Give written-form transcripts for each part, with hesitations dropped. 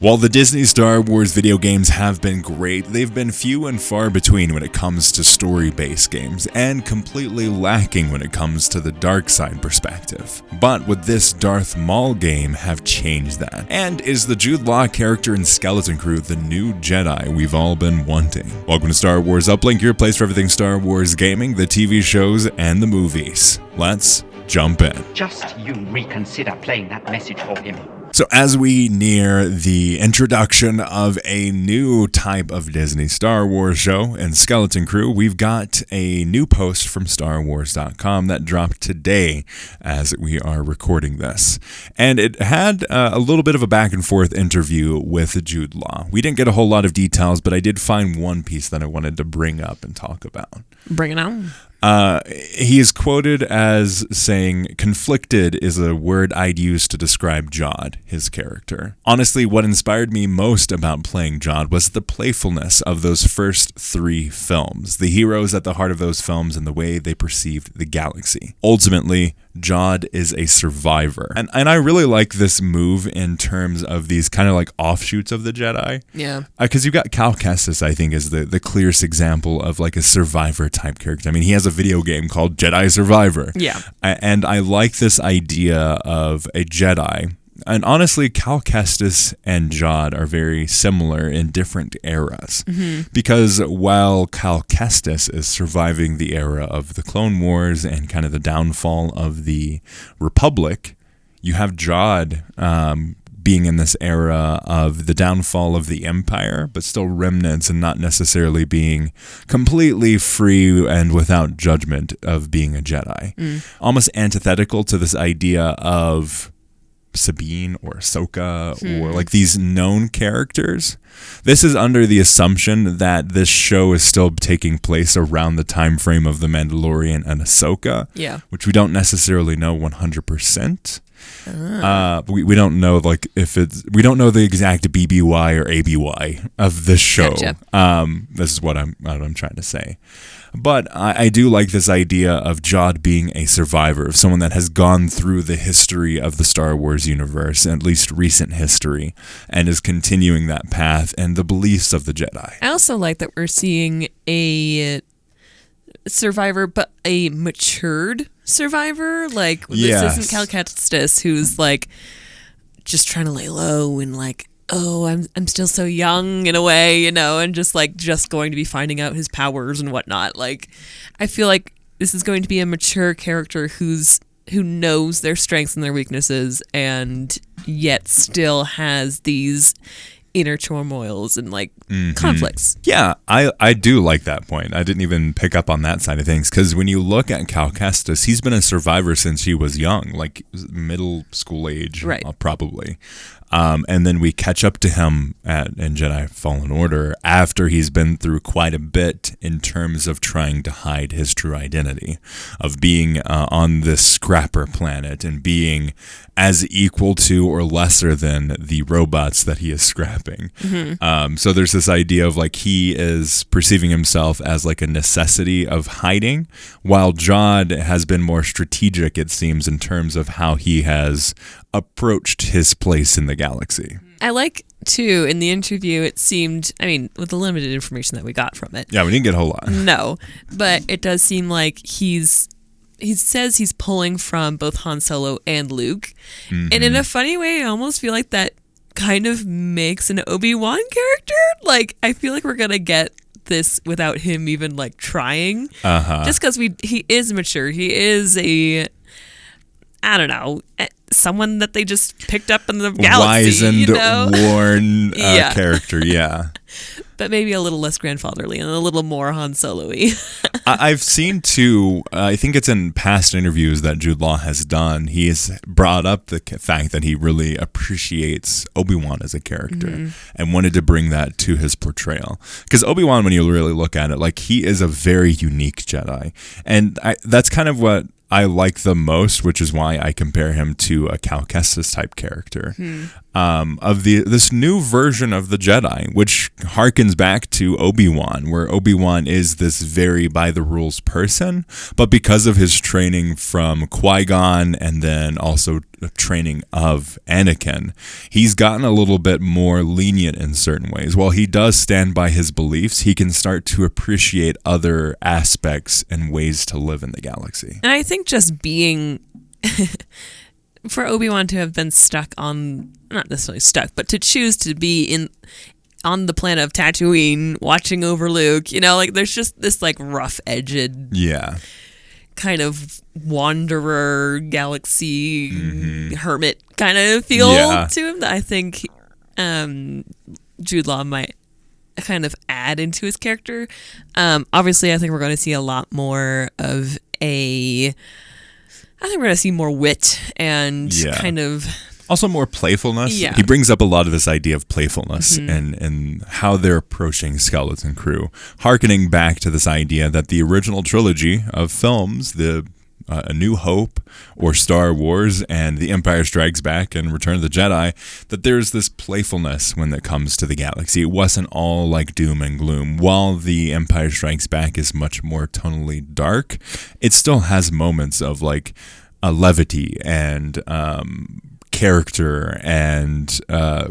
While the Disney Star Wars video games have been great, they've been few and far between when it comes to story-based games, and completely lacking when it comes to the dark side perspective. But would this Darth Maul game have changed that? And is the Jude Law character in Skeleton Crew the new Jedi we've all been wanting? Welcome to Star Wars Uplink, your place for everything Star Wars gaming, the TV shows, and the movies. Let's jump in. Just you reconsider playing that message for him. So as we near the introduction of a new type of Disney Star Wars show in Skeleton Crew, we've got a new post from StarWars.com that dropped today as we are recording this. And it had a little bit of a back and forth interview with Jude Law. We didn't get a whole lot of details, but I did find one piece that I wanted to bring up and talk about. Bring it on. He is quoted as saying, "Conflicted is a word I'd use to describe Jod, his character. Honestly, what inspired me most about playing Jod was the playfulness of those first three films, the heroes at the heart of those films and the way they perceived the galaxy. Ultimately, Jod is a survivor." And I really like this move in terms of these kind of like offshoots of the Jedi. Yeah. Because you've got Cal Kestis, I think, is the clearest example of like a survivor type character. I mean, he has a video game called Jedi Survivor. Yeah. And I like this idea of a Jedi. And honestly, Cal Kestis and Jod are very similar in different eras. Mm-hmm. Because while Cal Kestis is surviving the era of the Clone Wars and kind of the downfall of the Republic, you have Jod being in this era of the downfall of the Empire, but still remnants and not necessarily being completely free and without judgment of being a Jedi. Almost antithetical to this idea of Sabine or Ahsoka or like these known characters. This is under the assumption that this show is still taking place around the time frame of The Mandalorian and Ahsoka, which we don't necessarily know 100%. We don't know like if it's we don't know the exact BBY or ABY of this show. Gotcha. This is what I'm trying to say. But I do like this idea of Jod being a survivor, of someone that has gone through the history of the Star Wars universe, at least recent history, and is continuing that path and the beliefs of the Jedi. I also like that we're seeing a survivor, but a matured survivor. Like, this isn't Cal Kestis, who's like just trying to lay low and like, oh, I'm still so young in a way, you know, and just going to be finding out his powers and whatnot. Like, I feel like this is going to be a mature character who knows their strengths and their weaknesses, and yet still has these inner turmoils and like conflicts. Yeah, I do like that point. I didn't even pick up on that side of things, because when you look at Cal Kestis, he's been a survivor since he was young, like middle school age, right? Probably. And then we catch up to him in Jedi Fallen Order after he's been through quite a bit in terms of trying to hide his true identity, of being on this scrapper planet and being as equal to or lesser than the robots that he is scrapping. Mm-hmm. So there's this idea of like he is perceiving himself as like a necessity of hiding, while Jod has been more strategic, it seems, in terms of how he has approached his place in the galaxy. I like, too, in the interview, it seemed, I mean, with the limited information that we got from it. Yeah, we didn't get a whole lot. No, but it does seem like he says he's pulling from both Han Solo and Luke. Mm-hmm. And in a funny way, I almost feel like that kind of makes an Obi-Wan character. Like, I feel like we're going to get this without him even, like, trying. Just because he is mature. He is I don't know, someone that they just picked up in the galaxy. Wizened, you know? worn character, yeah. But maybe a little less grandfatherly and a little more Han Solo-y. I've seen, too, I think it's in past interviews that Jude Law has done, he has brought up the fact that he really appreciates Obi-Wan as a character and wanted to bring that to his portrayal. Because Obi-Wan, when you really look at it, like, he is a very unique Jedi. And that's kind of what I like the most, which is why I compare him to a Cal Kestis type character, of this new version of the Jedi, which harkens back to Obi-Wan, where Obi-Wan is this very by-the-rules person, but because of his training from Qui-Gon and then also training of Anakin, he's gotten a little bit more lenient in certain ways. While he does stand by his beliefs, he can start to appreciate other aspects and ways to live in the galaxy. And I think just being... for Obi-Wan to have been stuck on... not necessarily stuck, but to choose to be on the planet of Tatooine watching over Luke, you know, like there's just this like rough-edged kind of wanderer, galaxy hermit kind of feel to him that I think Jude Law might kind of add into his character. Obviously, I think we're going to see a lot more of I think we're going to see more wit and kind of... also more playfulness. Yeah. He brings up a lot of this idea of playfulness and how they're approaching Skeleton Crew, hearkening back to this idea that the original trilogy of films, the A New Hope or Star Wars and The Empire Strikes Back and Return of the Jedi, that there's this playfulness when it comes to the galaxy. It wasn't all like doom and gloom. While The Empire Strikes Back is much more tonally dark, it still has moments of like levity and character and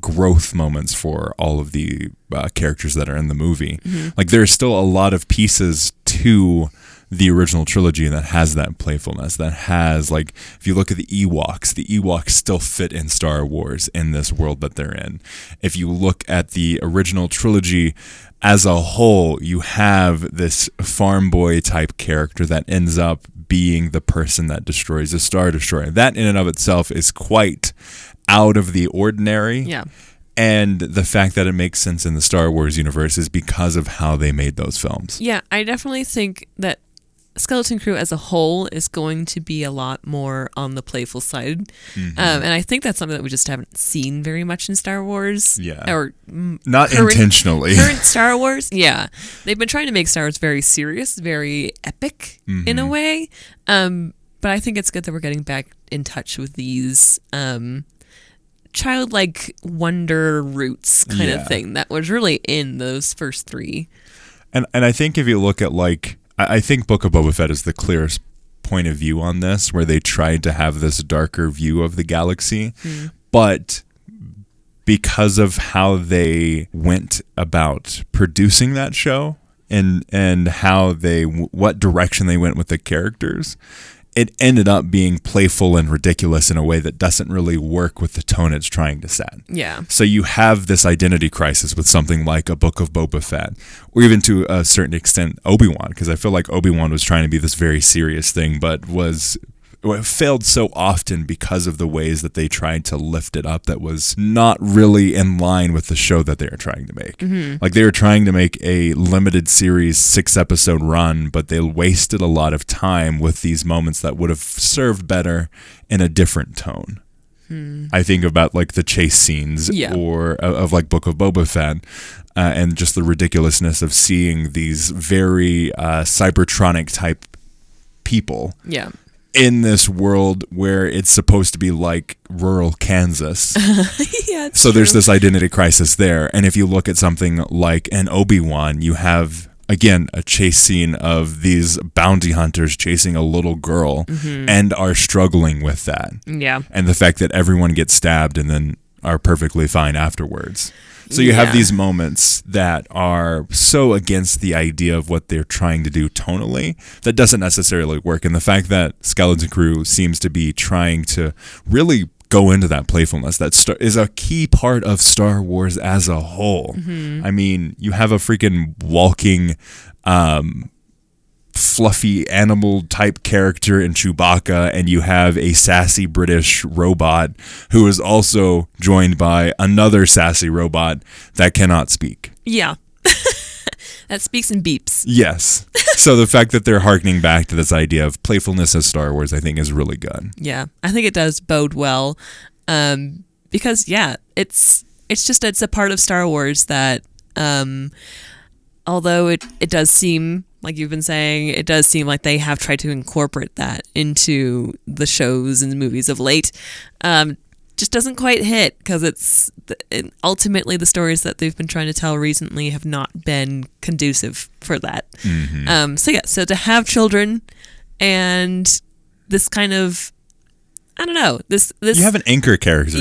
growth moments for all of the characters that are in the movie. Like there's still a lot of pieces to the original trilogy that has that playfulness, that has, like, if you look at the Ewoks still fit in Star Wars in this world that they're in. If you look at the original trilogy as a whole, you have this farm boy type character that ends up being the person that destroys the Star Destroyer. That in and of itself is quite out of the ordinary. Yeah. And the fact that it makes sense in the Star Wars universe is because of how they made those films. Yeah, I definitely think that Skeleton Crew as a whole is going to be a lot more on the playful side. And I think that's something that we just haven't seen very much in Star Wars. Yeah. Or not intentionally. Current Star Wars. Yeah. They've been trying to make Star Wars very serious, very epic in a way. But I think it's good that we're getting back in touch with these childlike wonder roots kind of thing that was really in those first three. And I think if you look at, like, I think Book of Boba Fett is the clearest point of view on this, where they tried to have this darker view of the galaxy, but because of how they went about producing that show and how what direction they went with the characters, it ended up being playful and ridiculous in a way that doesn't really work with the tone it's trying to set. Yeah. So you have this identity crisis with something like a Book of Boba Fett, or even to a certain extent Obi-Wan, because I feel like Obi-Wan was trying to be this very serious thing, but failed so often because of the ways that they tried to lift it up that was not really in line with the show that they were trying to make. Like, they were trying to make a limited series 6-episode run, but they wasted a lot of time with these moments that would have served better in a different tone. I think about, like, the chase scenes or of like Book of Boba Fett, and just the ridiculousness of seeing these very Cybertronic type people in this world where it's supposed to be like rural Kansas. So there's this identity crisis there. And if you look at something like an Obi-Wan, you have, again, a chase scene of these bounty hunters chasing a little girl and are struggling with that. Yeah. And the fact that everyone gets stabbed and then are perfectly fine afterwards. So you have these moments that are so against the idea of what they're trying to do tonally that doesn't necessarily work. And the fact that Skeleton Crew seems to be trying to really go into that playfulness that is a key part of Star Wars as a whole. I mean, you have a freaking walking fluffy animal type character in Chewbacca, and you have a sassy British robot who is also joined by another sassy robot that cannot speak. Yeah. That speaks and beeps. Yes. So the fact that they're hearkening back to this idea of playfulness as Star Wars, I think, is really good. Yeah, I think it does bode well, because it's a part of Star Wars that, although it does seem, like you've been saying, it does seem like they have tried to incorporate that into the shows and the movies of late. just doesn't quite hit because ultimately the stories that they've been trying to tell recently have not been conducive for that. So to have children and this kind of, I don't know, this you have an anchor character.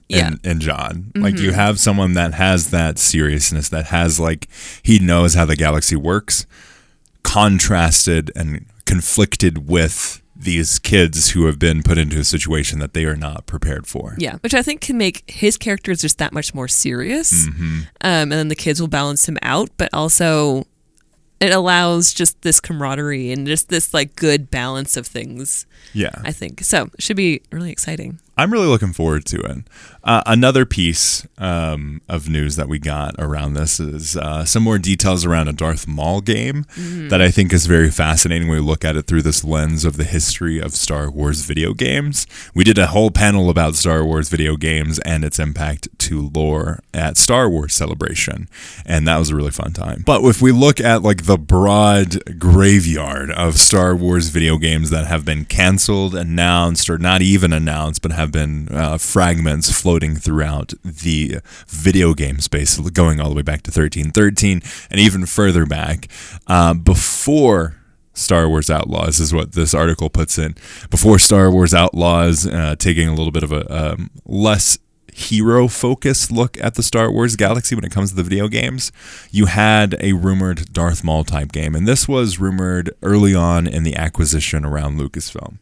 Yeah. In John. Like, you have someone that has that seriousness, that has, like, he knows how the galaxy works, contrasted and conflicted with these kids who have been put into a situation that they are not prepared for. Yeah, which I think can make his characters just that much more serious. And then the kids will balance him out, but also it allows just this camaraderie and just this, like, good balance of things. Yeah. I think. So it should be really exciting. I'm really looking forward to it. Another piece of news that we got around this is some more details around a Darth Maul game that I think is very fascinating when we look at it through this lens of the history of Star Wars video games. We did a whole panel about Star Wars video games and its impact to lore at Star Wars Celebration, and that was a really fun time. But if we look at, like, the broad graveyard of Star Wars video games that have been canceled, announced, or not even announced, but have been fragments floating throughout the video game space, going all the way back to 1313 and even further back, before Star Wars Outlaws is what this article puts in. Before Star Wars Outlaws, taking a little bit of a less hero-focused look at the Star Wars galaxy when it comes to the video games, you had a rumored Darth Maul type game, and this was rumored early on in the acquisition around Lucasfilm.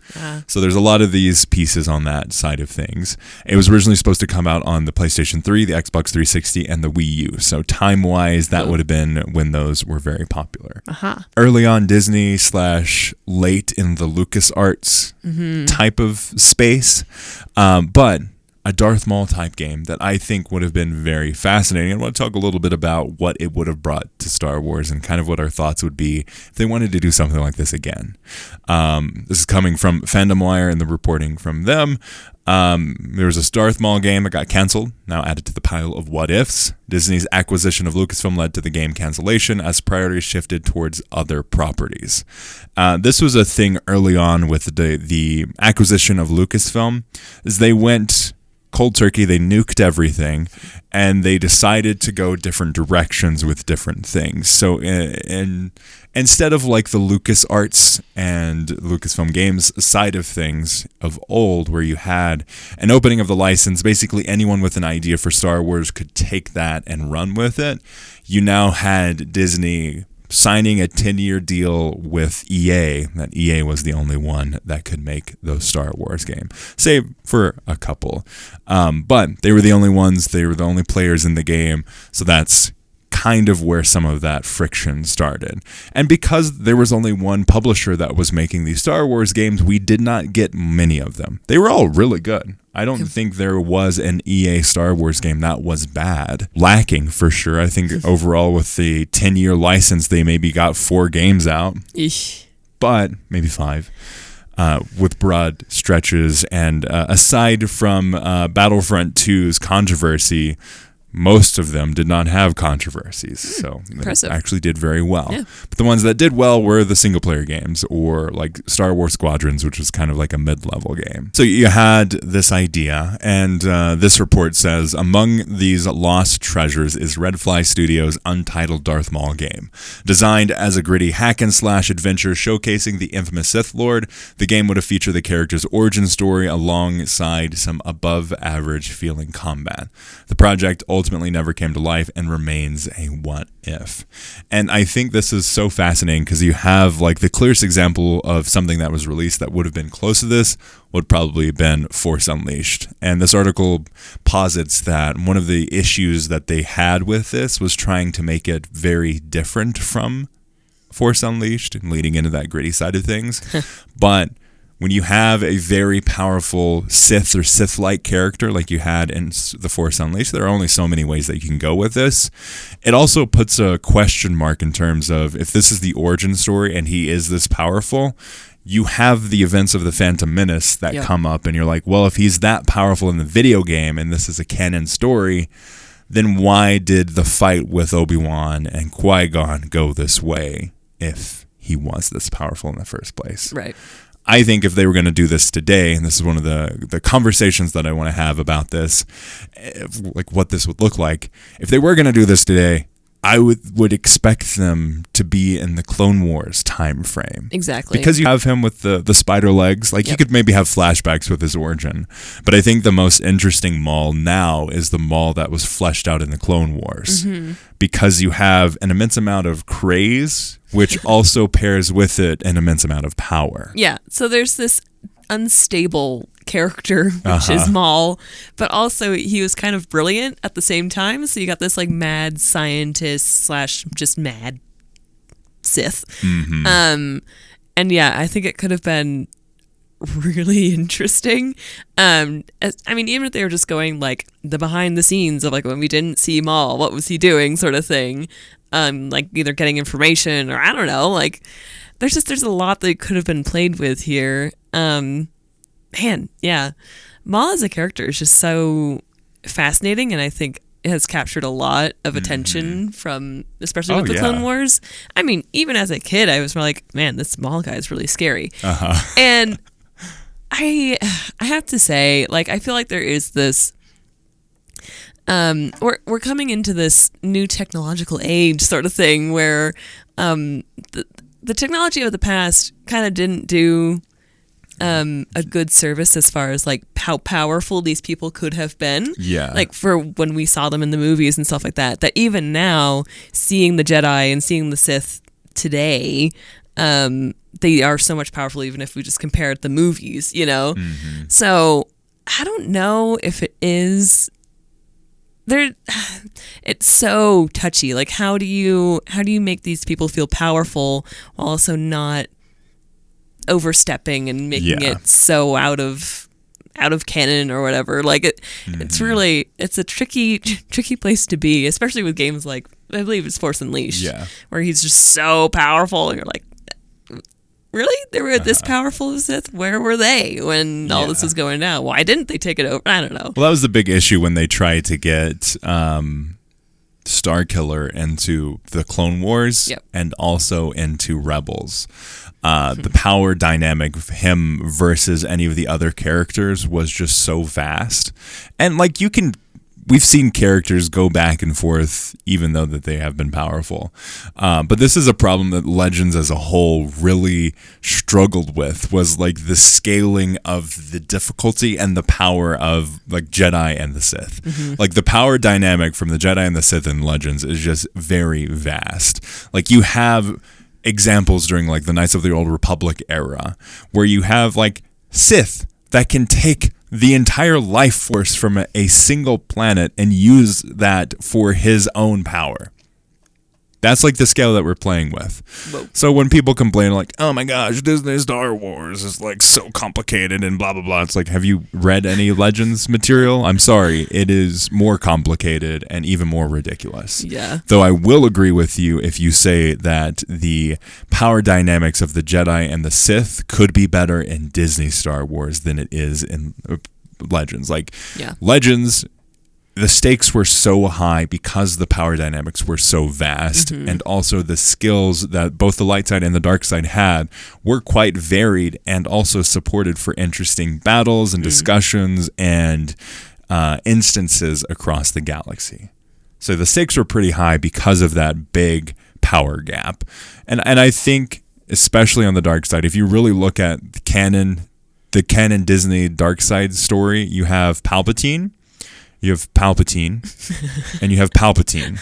So there's a lot of these pieces on that side of things. It was originally supposed to come out on the PlayStation 3, the Xbox 360, and the Wii U. So time-wise, that would have been when those were very popular. Early on Disney / late in the LucasArts type of space, but a Darth Maul type game that I think would have been very fascinating. I want to talk a little bit about what it would have brought to Star Wars and kind of what our thoughts would be if they wanted to do something like this again. This is coming from Fandom Wire and the reporting from them. There was a Darth Maul game that got canceled, now added to the pile of what ifs. Disney's acquisition of Lucasfilm led to the game cancellation as priorities shifted towards other properties. This was a thing early on with the acquisition of Lucasfilm, as they went cold turkey, they nuked everything, and they decided to go different directions with different things. So instead of like the LucasArts and Lucasfilm Games side of things of old, where you had an opening of the license, basically anyone with an idea for Star Wars could take that and run with it, you now had Disney signing a 10-year deal with EA, that EA was the only one that could make those Star Wars games, save for a couple. But they were the only ones, they were the only players in the game, so that's kind of where some of that friction started. And because there was only one publisher that was making these Star Wars games, we did not get many of them. They were all really good. I don't think there was an EA Star Wars game that was bad. Lacking, for sure. I think overall with the 10-year license, they maybe got 4 games out. But maybe 5. With broad stretches. And aside from Battlefront 2's controversy, most of them did not have controversies, so they actually did very well. Yeah. But the ones that did well were the single-player games, or like Star Wars Squadrons, which was kind of like a mid-level game. So you had this idea, and this report says, among these lost treasures is Red Fly Studios' untitled Darth Maul game. Designed as a gritty hack-and-slash adventure showcasing the infamous Sith Lord, the game would have featured the character's origin story alongside some above-average feeling combat. The project ultimately never came to life and remains a what if. And I think this is so fascinating because you have like the clearest example of something that was released that would have been close to this would probably have been Force Unleashed. And this article posits that one of the issues that they had with this was trying to make it very different from Force Unleashed and leading into that gritty side of things. But when you have a very powerful Sith or Sith-like character like you had in The Force Unleashed, there are only so many ways that you can go with this. It also puts a question mark in terms of if this is the origin story and he is this powerful, you have the events of the Phantom Menace that come up and you're like, well, if he's that powerful in the video game and this is a canon story, then why did the fight with Obi-Wan and Qui-Gon go this way if he was this powerful in the first place? Right. I think if they were going to do this today, and this is one of the conversations that I want to have about this, like what this would look like, if they were going to do this today, I would expect them to be in the Clone Wars time frame. Exactly. Because you have him with the spider legs. Like, you could maybe have flashbacks with his origin. But I think the most interesting Maul now is the Maul that was fleshed out in the Clone Wars. Because you have an immense amount of craze, which also pairs with it an immense amount of power. Yeah. So there's this unstable character, which is Maul, but also he was kind of brilliant at the same time. So you got this like mad scientist / just mad Sith. And yeah, I think it could have been really interesting. I mean, even if they were just going like the behind the scenes of like when we didn't see Maul, what was he doing, sort of thing. Like either getting information or I don't know. Like there's a lot that could have been played with here. Man, yeah. Maul as a character is just so fascinating, and I think it has captured a lot of attention from, especially with the Clone Wars. I mean, even as a kid, I was like, man, this Maul guy is really scary. And I have to say, like, I feel like there is this, we're coming into this new technological age sort of thing where the technology of the past kind of didn't do a good service as far as like how powerful these people could have been. Yeah. Like for when we saw them in the movies and stuff like that, that even now seeing the Jedi and seeing the Sith today, they are so much powerful even if we just compared the movies, you know? So I don't know if it is it's so touchy. Like how do you make these people feel powerful while also not overstepping and making it so out of canon or whatever? Like it's really, it's a tricky place to be, especially with games like, I believe it's Force Unleashed, where he's just so powerful and you're like, really? They were this powerful as Sith? Where were they when all this was going down? Why didn't they take it over? I don't know. Well, that was the big issue when they tried to get Starkiller into the Clone Wars and also into Rebels. The power dynamic of him versus any of the other characters was just so vast. And like we've seen characters go back and forth even though that they have been powerful. But this is a problem that Legends as a whole really struggled with, was like the scaling of the difficulty and the power of like Jedi and the Sith. Like the power dynamic from the Jedi and the Sith in Legends is just very vast. Like you have examples during like the Knights of the Old Republic era where you have like Sith that can take the entire life force from a single planet and use that for his own power. That's like the scale that we're playing with. Whoa. So when people complain like, oh my gosh, Disney Star Wars is like so complicated and blah, blah, blah. It's like, have you read any Legends material? I'm sorry. It is more complicated and even more ridiculous. Yeah. Though I will agree with you if you say that the power dynamics of the Jedi and the Sith could be better in Disney Star Wars than it is in Legends. Like Legends, the stakes were so high because the power dynamics were so vast, and also the skills that both the light side and the dark side had were quite varied and also supported for interesting battles and discussions and instances across the galaxy. So the stakes were pretty high because of that big power gap. And I think, especially on the dark side, if you really look at the canon Disney dark side story, you have Palpatine, and you have Palpatine.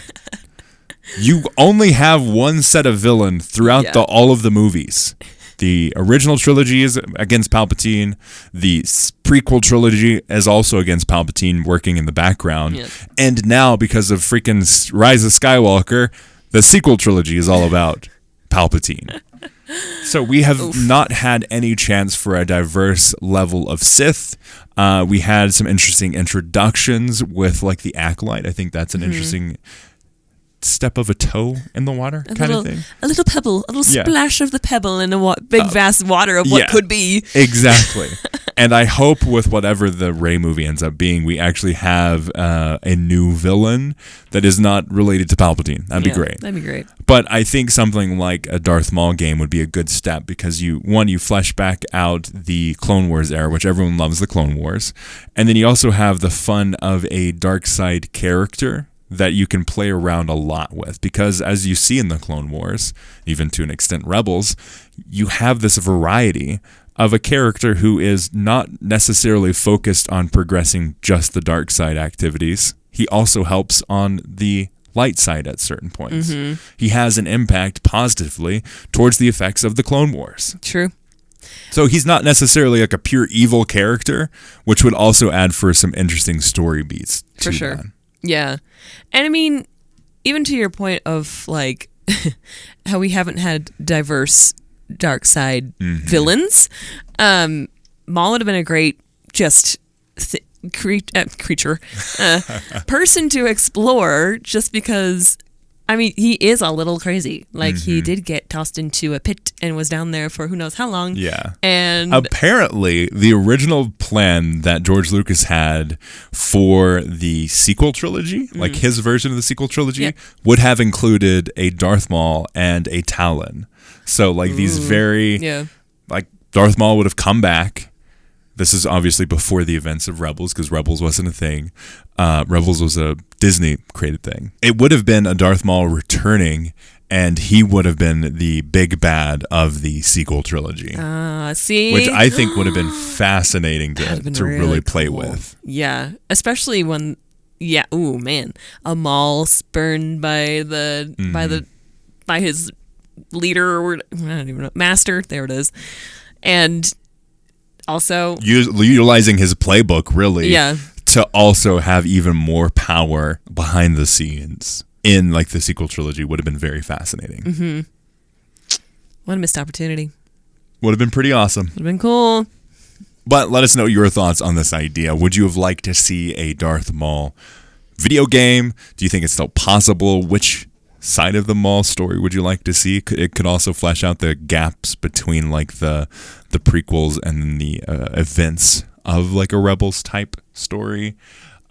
You only have one set of villain throughout all of the movies. The original trilogy is against Palpatine. The prequel trilogy is also against Palpatine, working in the background. Yep. And now, because of freaking Rise of Skywalker, the sequel trilogy is all about Palpatine. So we have not had any chance for a diverse level of Sith. We had some interesting introductions with like the Acolyte. I think that's an interesting step of a toe in the water of thing. A little pebble, a little splash of the pebble in a big vast water of what could be. Exactly. And I hope with whatever the Rey movie ends up being, we actually have a new villain that is not related to Palpatine. That'd be great. That'd be great. But I think something like a Darth Maul game would be a good step because you flesh back out the Clone Wars era, which everyone loves the Clone Wars. And then you also have the fun of a dark side character that you can play around a lot with, because as you see in the Clone Wars, even to an extent Rebels, you have this variety of a character who is not necessarily focused on progressing just the dark side activities. He also helps on the light side at certain points. Mm-hmm. He has an impact positively towards the effects of the Clone Wars. True. So he's not necessarily like a pure evil character, which would also add for some interesting story beats. For sure. Yeah. And I mean, even to your point of like how we haven't had diverse dark side villains, Maul would have been a great just creature, person to explore, just because, I mean, he is a little crazy. Like, he did get tossed into a pit and was down there for who knows how long. Yeah. And apparently, the original plan that George Lucas had for the sequel trilogy, like his version of the sequel trilogy, would have included a Darth Maul and a Talon. So, like, these very, like, Darth Maul would have come back. This is obviously before the events of Rebels, because Rebels wasn't a thing. Rebels was a Disney-created thing. It would have been a Darth Maul returning, and he would have been the big bad of the sequel trilogy. See? Which I think would have been fascinating to really play cool. with. Yeah, especially when, ooh, man, a Maul spurned by his leader, or I don't even know, master, there it is. And also utilizing his playbook, really, to also have even more power behind the scenes in like the sequel trilogy would have been very fascinating. What a missed opportunity. Would have been pretty awesome. Would have been cool. But let us know your thoughts on this idea. Would you have liked to see a Darth Maul video game? Do you think it's still possible? Which side of the Maul story would you like to see? It could also flesh out the gaps between like the prequels and the events of like a Rebels type story.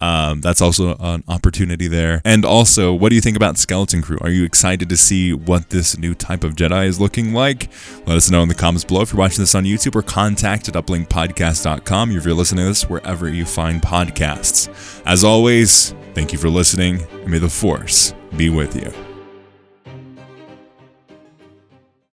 That's also an opportunity there. And also, what do you think about Skeleton Crew? Are you excited to see what this new type of Jedi is looking like? Let us know in the comments below. If you're watching this on YouTube, or contact at uplinkpodcast.com if you're listening to this wherever you find podcasts. As always, thank you for listening, and may the Force be with you.